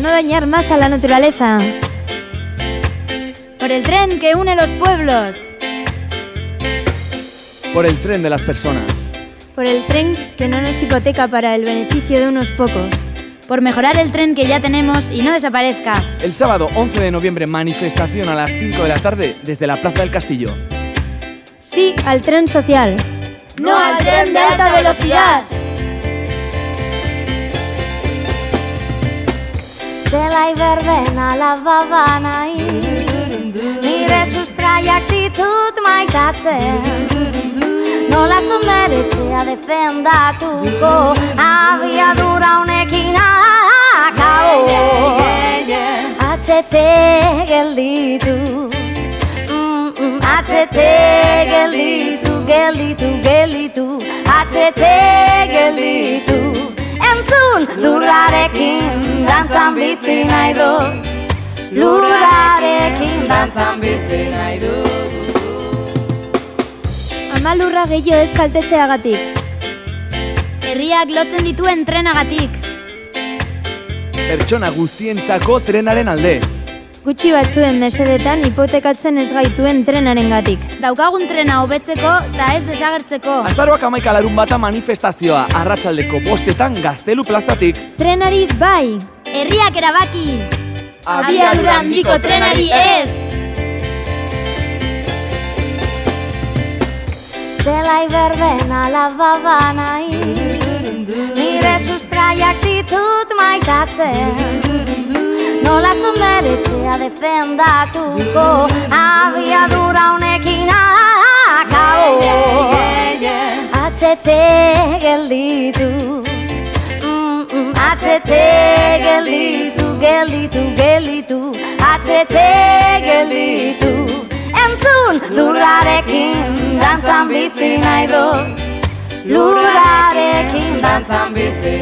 no dañar más a la naturaleza. Por el tren que une los pueblos. Por el tren de las personas. Por el tren que no nos hipoteca para el beneficio de unos pocos. Por mejorar el tren que ya tenemos y no desaparezca. El sábado 11 de noviembre, manifestación a las 5 de la tarde desde la Plaza del Castillo. Sí al tren social. ¡No al tren de alta velocidad! Zelai berbena laba nahi, nire sustraiak ditut maitatzen. Nolatu nere etxea defendatuko, abiadura honekin akabo. Atxete gelditu, atxete gelditu, atxete gelditu. Entzun lurrarekin dantzan bizi nahi dut, lurrarekin dantzan bizi nahi dut. Ama lurra gehiago ez kaltetzeagatik. Herriak lotzen dituen trenagatik. Pertsona guztientzako trenaren alde. Gutxi batzuen mesedetan hipotekatzen ez gaituen trenarengatik. Daukagun trena hobetzeko eta ez desagertzeko. Azaroak 11 larunbata manifestazioa, arratsaldeko 5:00 Gaztelu plazatik. Trenari bai! Herriak erabaki! Abiadura handiko trenari ez! Zelai berbena laba nahi, nire sustraiak ditut maitatzen. Nolatu nere etxea defendatuko, abiadura honekin akabo. Atxete gelditu, atxete gelditu, atxete gelditu. Entzun lurrarekin dantzan bizi nahi dut, lurrarekin dantzan bizi